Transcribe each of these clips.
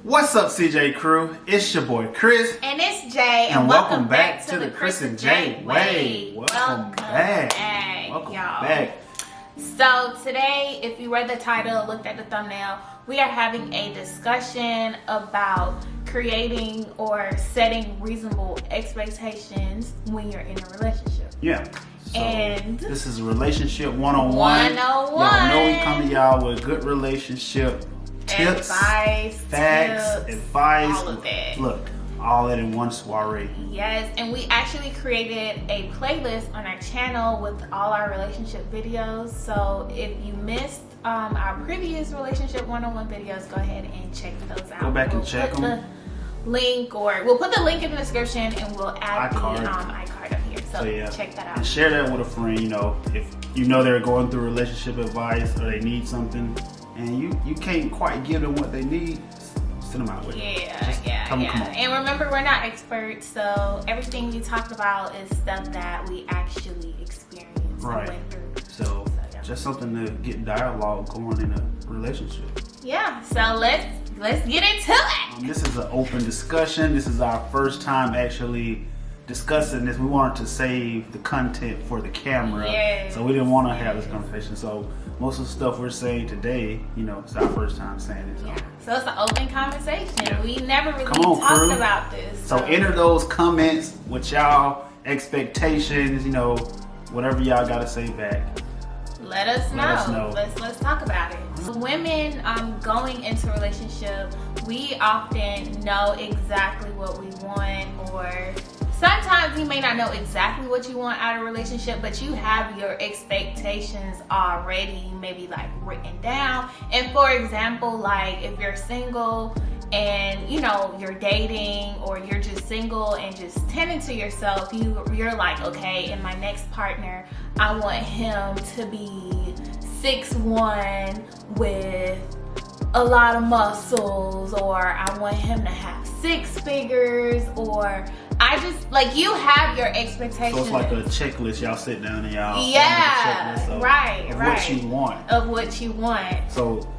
What's up, CJ crew? It's your boy Chris. And it's Jay. And welcome back to the Chris and Jay Way. Welcome back. Welcome back. So today, if you read the title, looked at the thumbnail, we are having a discussion about creating or setting reasonable expectations when you're in a relationship. Yeah. So and this is a relationship 101. Y'all know we come to y'all with good relationship tips, advice, facts, advice, all of that. Look, all that in one soiree. Yes, and we actually created a playlist on our channel with all our relationship videos. So if you missed our previous relationship 101 videos, go ahead and check those out. Go back and check them. We'll put the link in the description, and we'll add iCard. the iCard up here. So yeah, check that out. And share that with a friend. You know, if you know they're going through relationship advice or they need something, and you can't quite give them what they need, send them out with it. Come on. And remember, we're not experts, so everything we talked about is stuff that we actually experienced. Right. And went through. So Yeah. just something to get dialogue going in a relationship. Yeah. So let's get into it. This is an open discussion. This is our first time actually discussing this. We wanted to save the content for the camera. Yes. So we didn't want to have this conversation. So most of the stuff we're saying today, you know, it's our first time saying it. Yeah. So it's an open conversation. Yeah. We never really Come on, talked crew. about this. So enter those comments with y'all expectations, you know, whatever y'all got to say back. Let us know. Let us know. Let's talk about it. So women going into a relationship, we often know exactly what we want, or sometimes you may not know exactly what you want out of a relationship, but you have your expectations already maybe like written down. And for example, like if you're single and you know you're dating, or you're just single and just tending to yourself, you're like, okay, in my next partner, I want him to be 6'1" with a lot of muscles, or I want him to have 6 figures, or I just like, you have your expectations. So it's like a checklist. Y'all sit down and y'all of what you want. So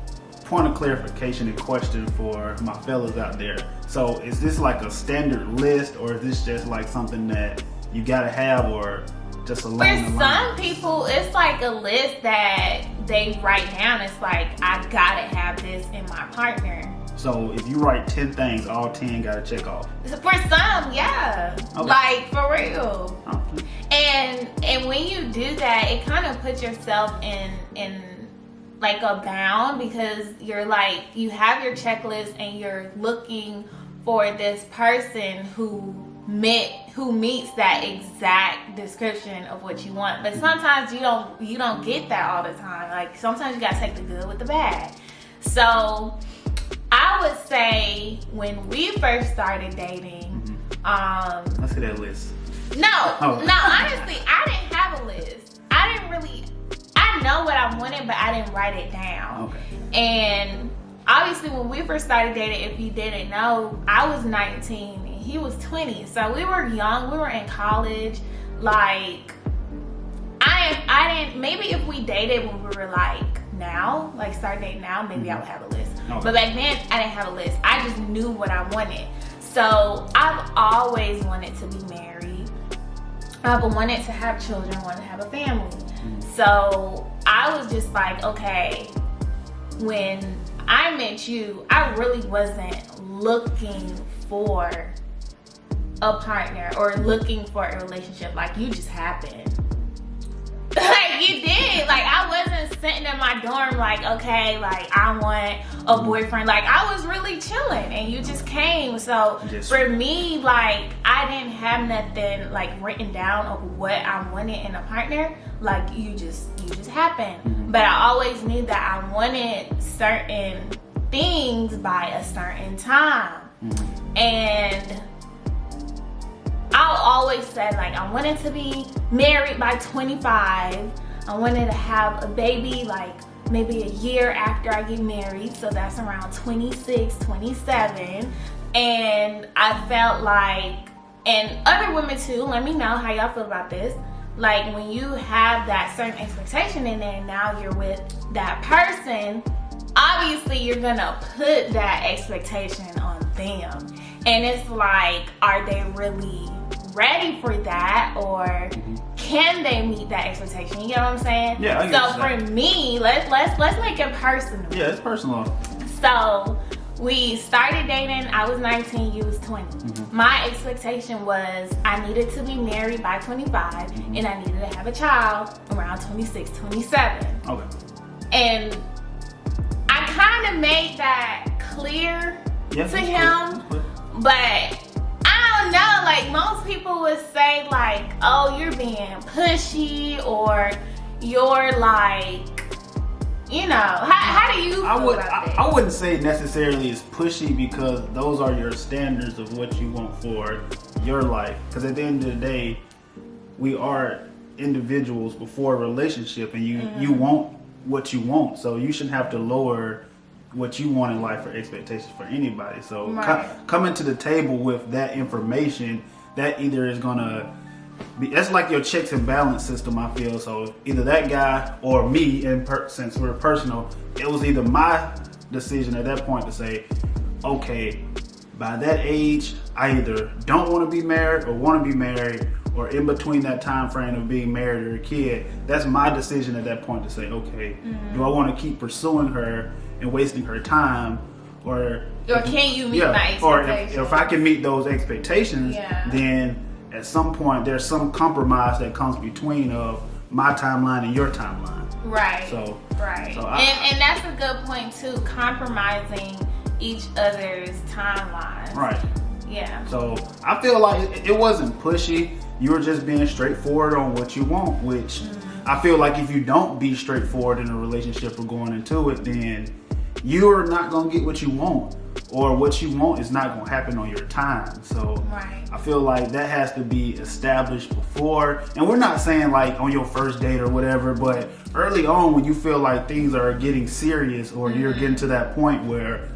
point of clarification and question for my fellas out there. So is this like a standard list, or is this just like something that you gotta have, or just along the line? For some people, it's like a list that they write down. It's like, I gotta have this in my partner. So if you write 10 things, all 10 gotta check off. For some, yeah. Okay. Like, for real. Okay. And when you do that, it kind of puts yourself in like a bound, because you're like, you have your checklist and you're looking for this person who meets that exact description of what you want. But sometimes you don't get that all the time. Like, sometimes you gotta take the good with the bad. So I would say when we first started dating, let's see that list. No, honestly, I didn't have a list. I know what I wanted, but I didn't write it down. Okay. And obviously when we first started dating, if you didn't know, I was 19 and he was 20. So we were young, we were in college. Like, I didn't, maybe if we dated when we were like now, like start dating now, maybe I would have a list. Okay. But back then I didn't have a list. I just knew what I wanted. So I've always wanted to be married. I've wanted to have children, wanted to have a family. So I was just like, okay, when I met you, I really wasn't looking for a partner or looking for a relationship. Like, you just happened. Like, you did. Like, I wasn't sitting in my dorm like, okay, like, I want a boyfriend. Like, I was really chilling and you just came. So for me, like, I didn't have nothing like written down of what I wanted in a partner. Like, you just happened. But I always knew that I wanted certain things by a certain time. And I always said, like, I wanted to be married by 25. I wanted to have a baby like maybe a year after I get married. So that's around 26, 27. And I felt like, and other women too, let me know how y'all feel about this. Like, when you have that certain expectation and then now you're with that person, obviously you're gonna put that expectation on them, and it's like, are they really ready for that, or can they meet that expectation? You get what I'm saying? Yeah, I get so for me, let's make it personal. Yeah, it's personal. So we started dating, I was 19, you was 20. My expectation was I needed to be married by 25, and I needed to have a child around 26, 27. Okay. And I kind of made that clear to him, but I don't know, like most people would say like, oh, you're being pushy, or you're like, you know, how do you feel about that? I wouldn't say necessarily it's pushy, because those are your standards of what you want for your life. Because at the end of the day, we are individuals before a relationship, and you want what you want. So you shouldn't have to lower what you want in life for expectations for anybody. So coming to the table with that information, that either is gonna be, that's like your checks and balance system, I feel. So either that guy or me, and since we're personal, it was either my decision at that point to say, okay, by that age, I either don't want to be married or want to be married, or in between that time frame of being married or a kid. That's my decision at that point to say, okay, do I want to keep pursuing her and wasting her time, or can you meet my expectations? Or if I can meet those expectations, then at some point there's some compromise that comes between of my timeline and your timeline. Right. So and that's a good point too, compromising each other's timelines. Right. Yeah. So I feel like it wasn't pushy. You were just being straightforward on what you want, which I feel like if you don't be straightforward in a relationship or going into it, then you're not gonna get what you want, or what you want is not gonna happen on your time. So I feel like that has to be established before. And we're not saying like on your first date or whatever, but early on when you feel like things are getting serious, or you're getting to that point where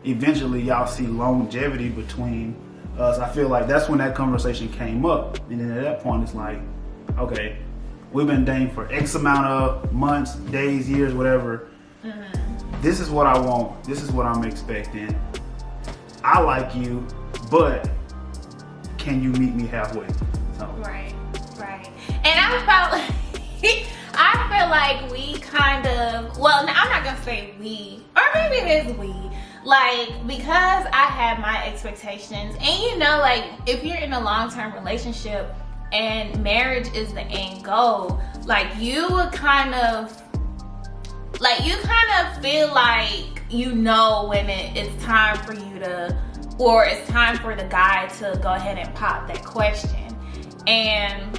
eventually y'all see longevity between us, I feel like that's when that conversation came up. And then at that point it's like, okay, we've been dating for X amount of months, days, years, whatever. This is what I want. This is what I'm expecting. I like you, but can you meet me halfway? So. Right. And I feel like we kind of, well, I'm not gonna say we, or maybe it is we, like, because I had my expectations, and you know, like if you're in a long-term relationship and marriage is the end goal, like you would kind of feel like you know when it's time for you to, or it's time for the guy to go ahead and pop that question. And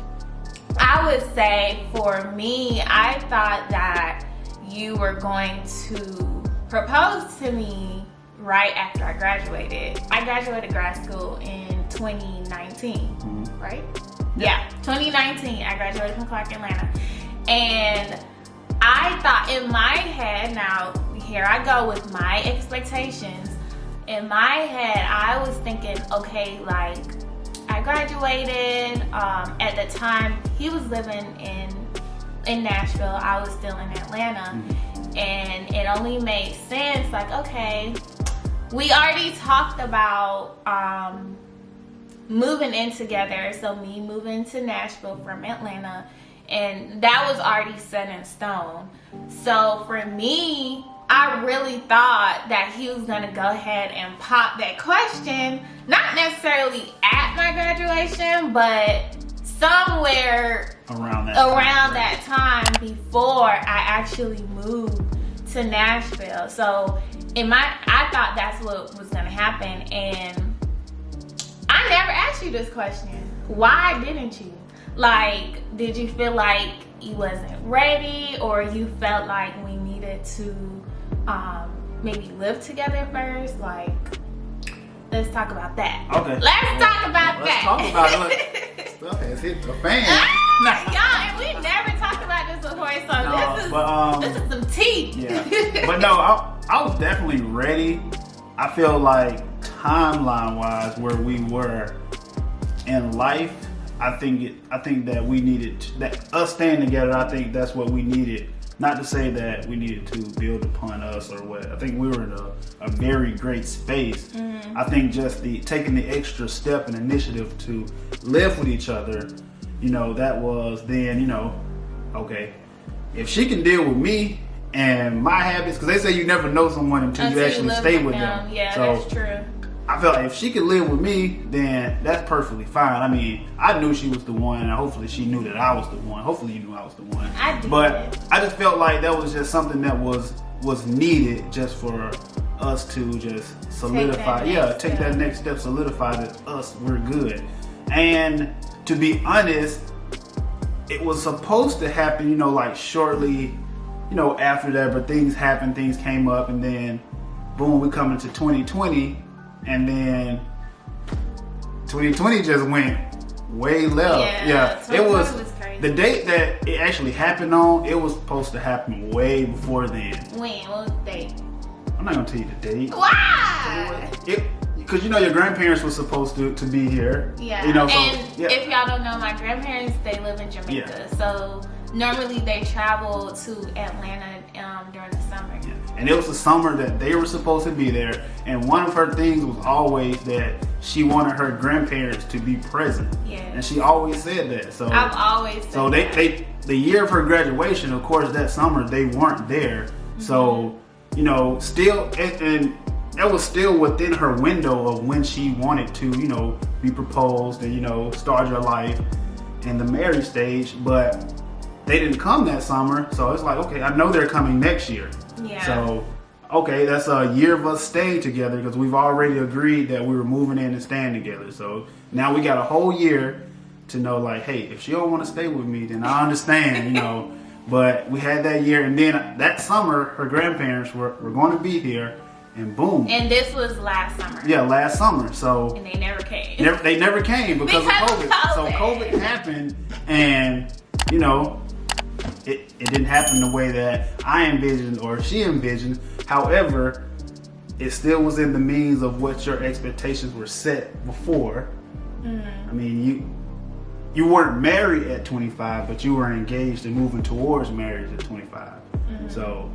I would say for me, I thought that you were going to propose to me right after I graduated. I graduated grad school in 2019, right? Yeah, 2019, I graduated from Clark, Atlanta. And I thought in my head, now here I go with my expectations. In my head, I was thinking, okay, like I graduated. At the time, he was living in Nashville. I was still in Atlanta, and it only made sense. Like, okay, we already talked about moving in together. So me moving to Nashville from Atlanta. And that was already set in stone. So for me, I really thought that he was gonna go ahead and pop that question, not necessarily at my graduation, but somewhere around that time before I actually moved to Nashville. So I thought that's what was gonna happen, and I never asked you this question. Why didn't you? Like, did you feel like you wasn't ready, or you felt like we needed to maybe live together first? Like, let's talk about that. Okay. Let's talk about that. Let's talk about it. Stuff has hit the fan. Y'all, and we never talked about this before, so this is some tea. Yeah. But no, I was definitely ready. I feel like timeline-wise, where we were in life, I think that we needed that us staying together. I think that's what we needed not to say that we needed to build upon us or what. I think we were in a very great space. Mm-hmm. I think just taking the extra step and initiative to live with each other, that was then, okay, if she can deal with me and my habits, because they say you never know someone until you actually stay with them. Yeah, so that's true. I felt like if she could live with me, then that's perfectly fine. I mean, I knew she was the one, and hopefully she knew that I was the one. Hopefully you knew I was the one. I did. But I just felt like that was just something that was needed just for us to just solidify. Take that next step, solidify that we're good. And to be honest, it was supposed to happen, like shortly, after that, but things happened, things came up, and then boom, we come into 2020. And then 2020 just went way left. Yeah. It was crazy. The date that it actually happened on. It was supposed to happen way before then. When? What was the date? I'm not gonna tell you the date. Why? Because your grandparents were supposed to be here. Yeah. So, if y'all don't know, my grandparents, they live in Jamaica. Yeah. So normally they travel to Atlanta during the summer. Yeah. And it was the summer that they were supposed to be there. And one of her things was always that she wanted her grandparents to be present. Yeah. And she always said that. So I've always said that. The year of her graduation, of course, that summer they weren't there. Mm-hmm. So, still, and that was still within her window of when she wanted to, be proposed and, start your life in the marriage stage. But they didn't come that summer, so it's like, okay, I know they're coming next year. Yeah. So, okay, that's a year of us staying together because we've already agreed that we were moving in and staying together. So now we got a whole year to know, like, hey, if she don't want to stay with me, then I understand, But we had that year, and then that summer, her grandparents were going to be here, and boom. And this was last summer. Yeah, last summer. So and they never came. They never came because of COVID. So COVID happened, and it didn't happen the way that I envisioned or she envisioned. However, it still was in the means of what your expectations were set before. Mm-hmm. I mean, you weren't married at 25, but you were engaged and moving towards marriage at 25. Mm-hmm. So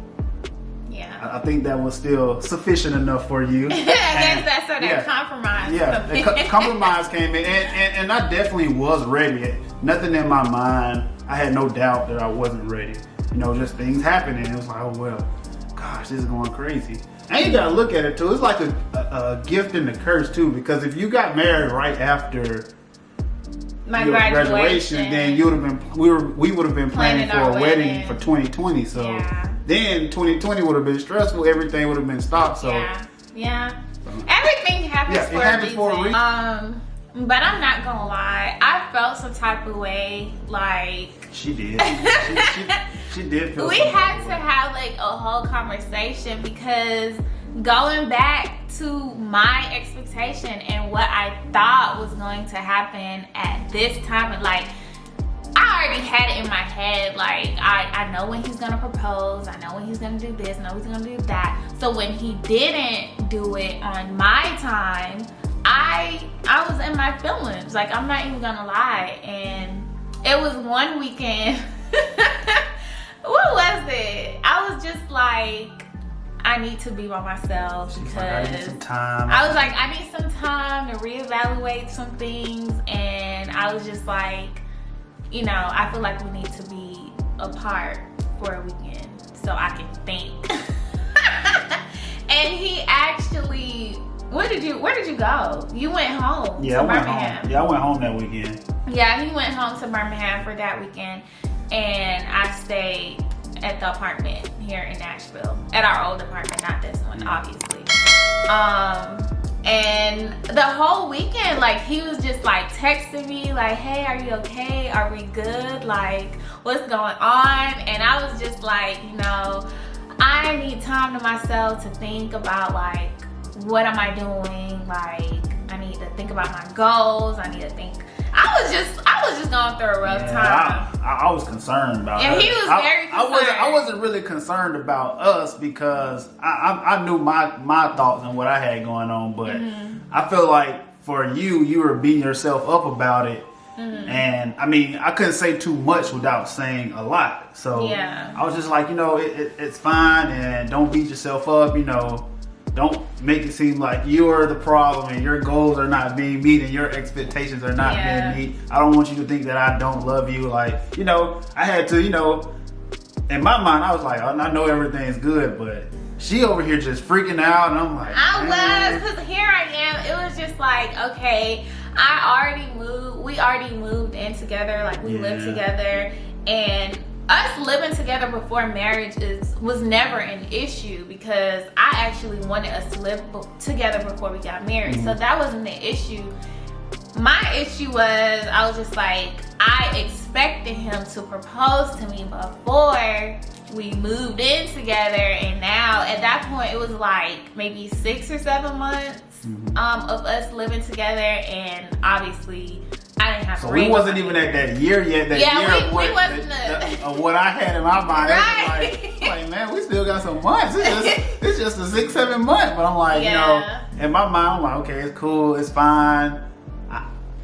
yeah, I think that was still sufficient enough for you. I guess that's where that compromise. Yeah, the compromise came in, and I definitely was ready. Nothing in my mind. I had no doubt that I wasn't ready. Just things happening. It was like, oh well, gosh, this is going crazy. And you gotta look at it too. It's like a gift and a curse too, because if you got married right after my graduation, then we would have been planning for a wedding for 2020. So then 2020 would have been stressful. Everything would have been stopped. So yeah. Everything happens for a reason. But I'm not gonna lie, I felt some type of way, like she did. She did feel. We had to have like a whole conversation, because going back to my expectation and what I thought was going to happen at this time, and like I already had it in my head, like I know when he's gonna propose, I know when he's gonna do this, I know he's gonna do that. So when he didn't do it on my time, I was in my feelings, like I'm not even gonna lie. And it was one weekend. What was it? I was just like, I need to be by myself because I need some time. I was like, I need some time to reevaluate some things, and I was just like, I feel like we need to be apart for a weekend so I can think. And he actually, where did you go? You went home to Birmingham. Home. Yeah, I went home that weekend. Yeah, he went home to Birmingham for that weekend, and I stayed at the apartment here in Nashville, at our old apartment, not this one, obviously. And the whole weekend, like, he was just like texting me like, hey, are you okay? Are we good? Like, what's going on? And I was just like, I need time to myself to think about, like, what am I doing? Like, I need to think about my goals. I need to think. I was just going through a rough time. I was concerned about and her. He was very concerned. I wasn't really concerned about us because I knew my thoughts and what I had going on, but I feel like for you were beating yourself up about it, And I mean, I couldn't say too much without saying a lot. So I was just like, you know, it's fine, and don't beat yourself up, you know. Don't make it seem like you're the problem and your goals are not being met and your expectations are not being met. I don't want you to think that I don't love you. Like, you know, I had to, you know, in my mind, I was like, oh, I know everything's good, but she over here just freaking out, and I'm like, because here I am. It was just like, okay, we already moved in together, like we lived together, and us living together before marriage was never an issue because I actually wanted us to live together before we got married. So that wasn't the issue. My issue was, I was just like, I expected him to propose to me before we moved in together, and now at that point it was like maybe 6 or 7 months of us living together, and obviously I didn't have. So we wasn't even at that year yet. That year we wasn't of what I had in my mind. Right. It was like, man, we still got some months. It's just a 6-7 months. But I'm like, you know, in my mind, I'm like, okay, it's cool, it's fine.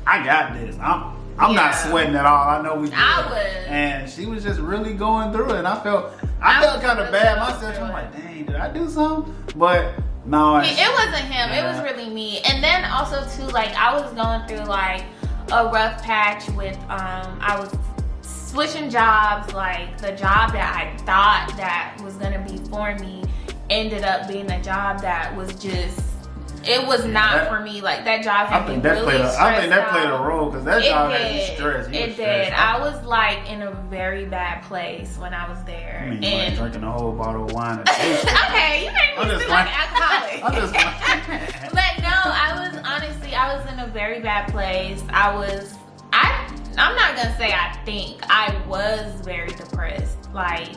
I got this. I'm not sweating at all. I know we did. I was. And she was just really going through it, and I felt kind of bad myself. I'm like, dang, did I do something? But no, it wasn't him. It was really me. And then also too, like, I was going through like a rough patch with I was switching jobs. Like, the job that I thought that was gonna be for me ended up being a job that was just, it was not for me. Like, that job had me really stressed out. I think that played a role, because that job had you stressed. It did. I was like in a very bad place when I was there. I mean, you like drinking a whole bottle of wine. Okay, you made me seem like an alcoholic. I'm just like, but no, I was in a very bad place. I'm not gonna say I was very depressed. Like,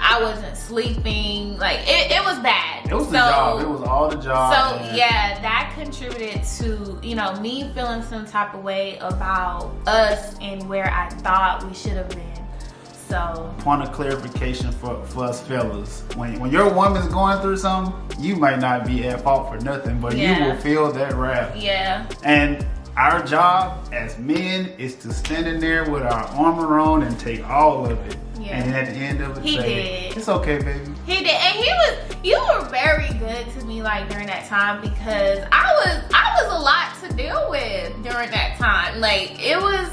I wasn't sleeping. Like, it was bad. It was the job. It was all the job. So yeah, that contributed to, you know, me feeling some type of way about us and where I thought we should have been. So, point of clarification for us fellas: when your woman's going through something, you might not be at fault for nothing, but you will feel that wrath. Yeah. And our job as men is to stand in there with our armor on and take all of it. Yeah. And at the end of it, did. It's okay, baby. He did, and you were very good to me, like, during that time, because I was a lot to deal with during that time. Like, it was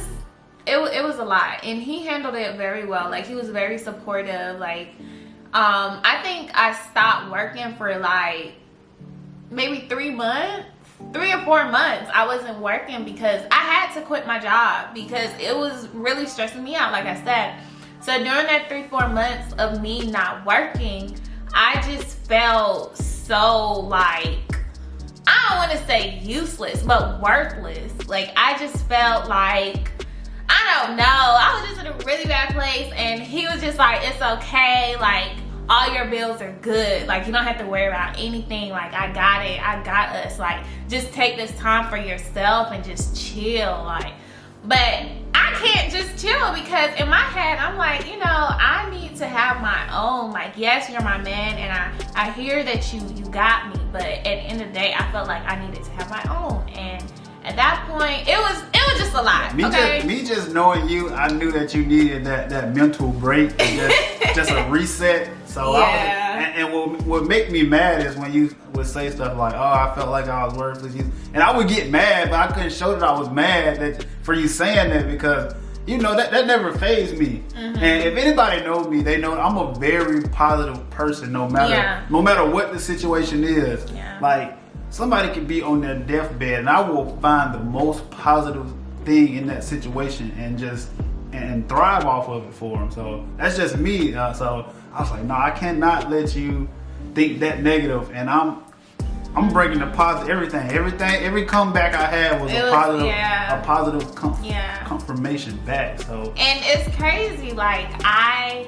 a lot, and he handled it very well. Like, he was very supportive. Like, I think I stopped working for like maybe 3 months. 3 or 4 months I wasn't working because I had to quit my job because it was really stressing me out, like I said. So during that 3-4 months of me not working, I just felt so, like, I don't want to say useless, but worthless. Like, I just felt like, I don't know, I was just in a really bad place, and he was just like, it's okay, like, all your bills are good. Like, you don't have to worry about anything. Like, I got it. I got us. Like, just take this time for yourself and just chill. Like, but I can't just chill because in my head, I'm like, you know, I need to have my own. Like, yes, you're my man, and I hear that you got me. But at the end of the day, I felt like I needed to have my own. And at that point, it was just a lot. Me just knowing you, I knew that you needed that mental break, and just a reset. So and what make me mad is when you would say stuff like, "Oh, I felt like I was worthless," and I would get mad, but I couldn't show that I was mad for you saying that, because you know that never fazed me. And if anybody knows me, they know I'm a very positive person, no matter what the situation is. Like, somebody could be on their deathbed, and I will find the most positive thing in that situation and thrive off of it for them. So that's just me. So I was like, no, I cannot let you think that negative. And I'm breaking the positive. Every comeback I had was a positive confirmation back. So, and it's crazy. Like, I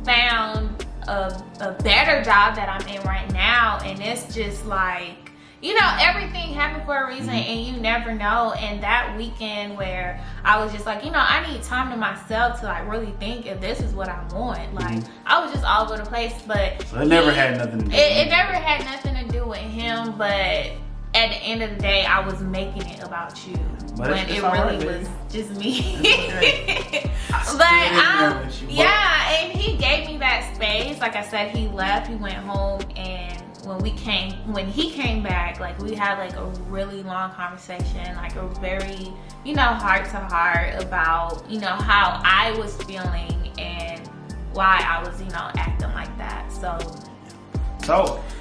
found a better job that I'm in right now, and it's just like, you know, everything happened for a reason, and you never know. And that weekend where I was just like, you know, I need time to myself to, like, really think if this is what I want. Like, I was just all over the place, but so it never had nothing to do with it never had nothing to do with him. But at the end of the day, I was making it about you. But when it's it all really right, was just me. Okay. Yeah, and he gave me that space. Like I said, he left, he went home, and when he came back, like we had like a really long conversation, like a very, heart to heart about, how I was feeling and why I was, acting like that. So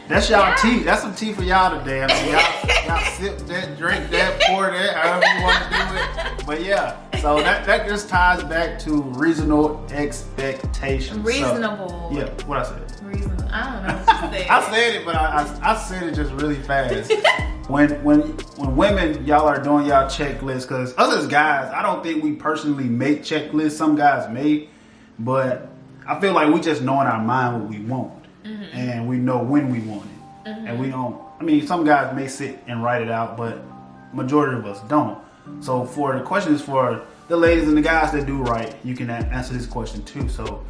that's y'all tea. That's some tea for y'all today. I mean, y'all sip that, drink that, pour that, however you want to do it. But yeah, so that just ties back to reasonable expectations. Reasonable. So, yeah, what I said. Reasonable. I don't know what you said. I said it, but I said it just really fast. When women, y'all are doing y'all checklists, because us as guys, I don't think we personally make checklists. Some guys may, but I feel like we just know in our mind what we want. Mm-hmm. And we know when we want it. Mm-hmm. And we don't, I mean, some guys may sit and write it out, but majority of us don't. So for the question is for the ladies and the guys that do write, you can answer this question too. So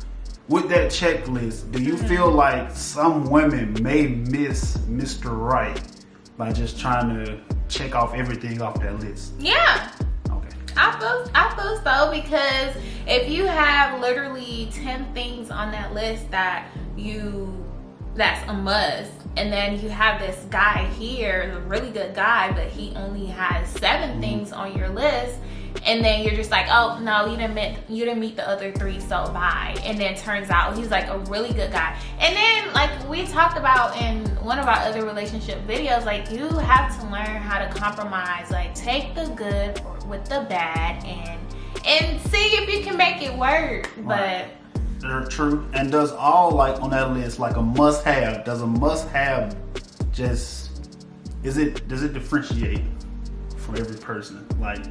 with that checklist, do you feel like some women may miss Mr. Right by just trying to check off everything off that list? Yeah. Okay. I feel so, because if you have literally 10 things on that list that's a must, and then you have this guy here, a really good guy, but he only has 7 things on your list, and then you're just like, oh no, you didn't meet the other 3, so bye. And then turns out he's like a really good guy. And then, like we talked about in one of our other relationship videos, like you have to learn how to compromise, like take the good with the bad and see if you can make it work. Right. But they're true. And does all, like on that list, like a must have, does a must have just, does it differentiate for every person? Like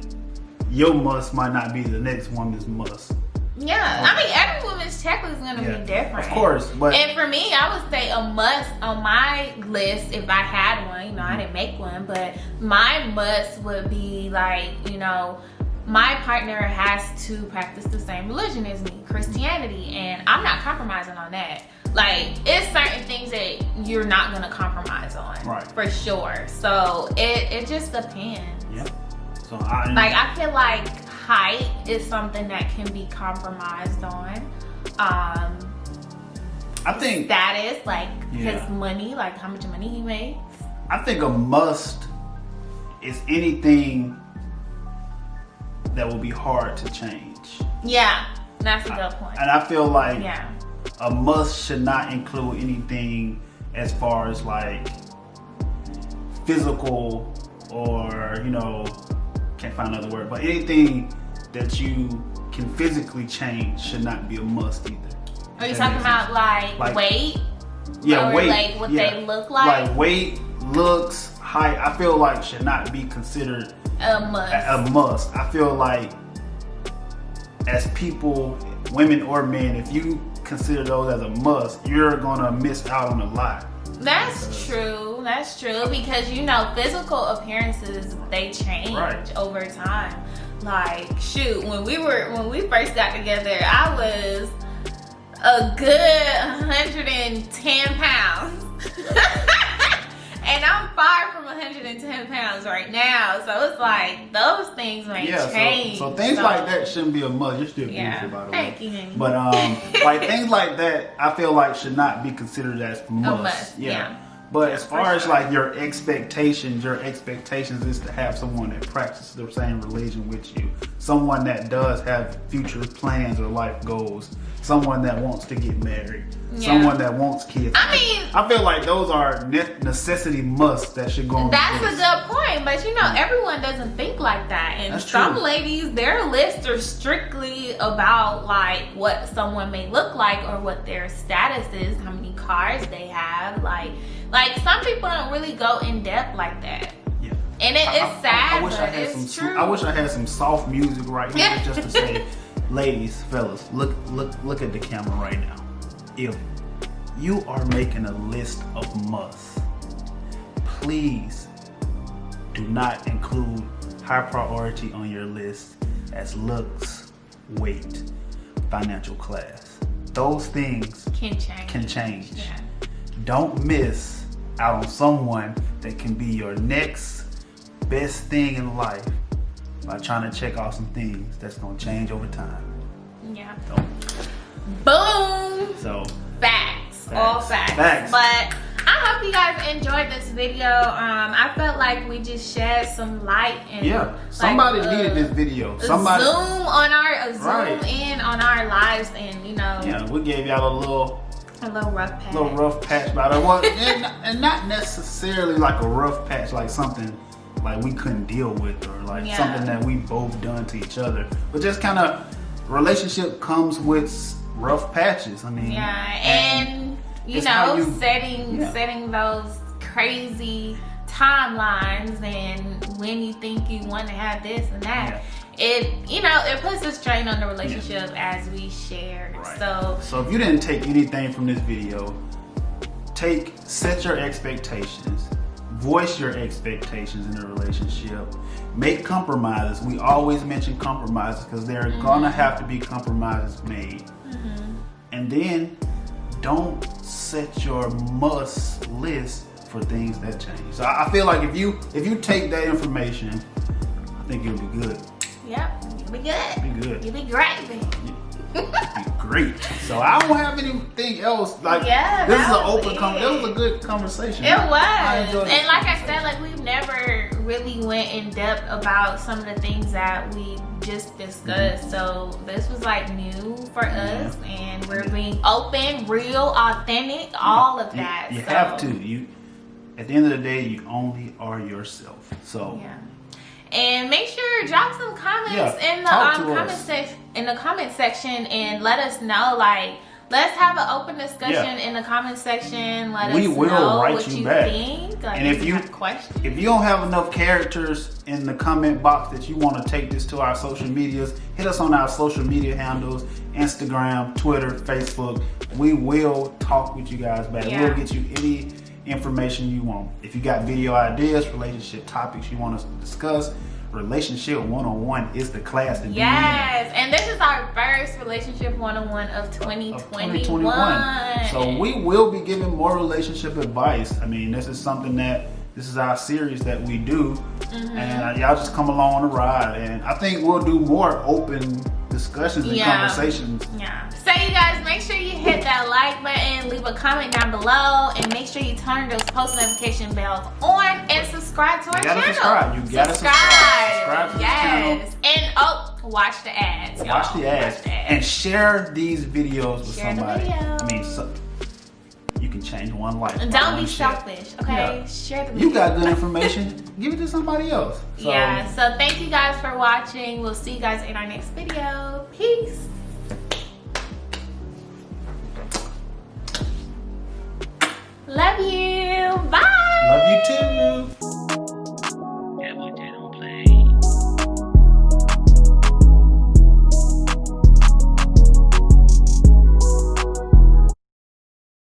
your must might not be the next woman's must. Yeah, I mean, every woman's checklist is gonna be different. Of course, but and for me, I would say a must on my list, if I had one, I didn't make one, but my must would be like, my partner has to practice the same religion as me, Christianity, and I'm not compromising on that. Like, it's certain things that you're not gonna compromise on, right? For sure. So it just depends. Yeah. So I feel like height is something that can be compromised on. I think status, like his money, like how much money he makes. I think a must is anything that will be hard to change. Yeah, that's a good point. And I feel like a must should not include anything as far as like physical or, can't find another word, but anything that you can physically change should not be a must either. Are you talking about like weight? Yeah, or weight. Like what they look like? Like weight, looks, height, I feel like should not be considered a must. I feel like as people, women or men, if you consider those as a must, you're gonna miss out on a lot. That's true, because physical appearances, they change over time. Like, shoot, when we first got together, I was a good 110 pounds. And I'm far from 110 pounds right now. So it's like, those things may change. So things like that shouldn't be a must. You're still beautiful, by the way. Thank you, honey. But like things like that, I feel like should not be considered as must. A must, yeah. But as far as like your expectations is to have someone that practices the same religion with you. Someone that does have future plans or life goals. Someone that wants to get married. Someone that wants kids. I feel like those are necessity musts that should go on. That's a good point, but everyone doesn't think like that. And that's some true. Ladies, their lists are strictly about like what someone may look like or what their status is, how many cars they have. Like some people don't really go in depth like that. Yeah. And it's sad, but it's true. I wish I had some soft music right here just to say, ladies, fellas, look at the camera right now. If you are making a list of musts, please do not include high priority on your list as looks, weight, financial class. Those things can change. Yeah. Don't miss out on someone that can be your next best thing in life by trying to check off some things that's gonna change over time. Yeah. So, boom. So facts. All facts. Facts. But I hope you guys enjoyed this video. I felt like we just shed some light and somebody needed this video. Somebody zoom in on our lives, and you know. Yeah, we gave y'all a little rough patch. About it. Well, and not necessarily like a rough patch, like something like we couldn't deal with, or like something that we both done to each other. But just kind of relationship comes with rough patches. I mean, and you know, setting those crazy timelines, and when you think you want to have this and that, it puts a strain on the relationship as we shared. Right. So if you didn't take anything from this video, set your expectations, voice your expectations in a relationship, make compromises. We always mention compromises because there are gonna have to be compromises made. And then don't set your must list for things that change. So I feel like if you take that information, I think you'll be good. Yep, you'll be good. Be good. You'll be great, baby. Be great. So I don't have anything else. Like this is an open conversation. It was a good conversation. It was. I enjoyed it. And like I said, like we've never really went in depth about some of the things that we just discussed. So this was like new for us, and we're being open, real, authentic, all of that. You have to. At the end of the day, you only are yourself. So and make sure drop some comments in the comment section and let us know. Like, let's have an open discussion in the comment section. Let us know what you think. Like, and if you don't have enough characters in the comment box that you want to take this to our social medias, hit us on our social media handles: Instagram, Twitter, Facebook. We will talk with you guys back. We'll get you any information you want. If you got video ideas, relationship topics you want us to discuss, Relationship 101 is the class to be in. Yes, and this is our first Relationship 101 of 2021. So we will be giving more relationship advice. I mean, this is our series that we do, and y'all just come along on the ride. And I think we'll do more open discussions and conversations. So you guys, make sure you hit that like button, leave a comment down below, and make sure you turn those post notification bells on and subscribe to our channel. You gotta subscribe to this channel. And watch the ads. Watch the ads. And share these videos with somebody. I mean, you can change one life. And don't be selfish, okay? Share the video. You got good information, give it to somebody else. So thank you guys for watching. We'll see you guys in our next video.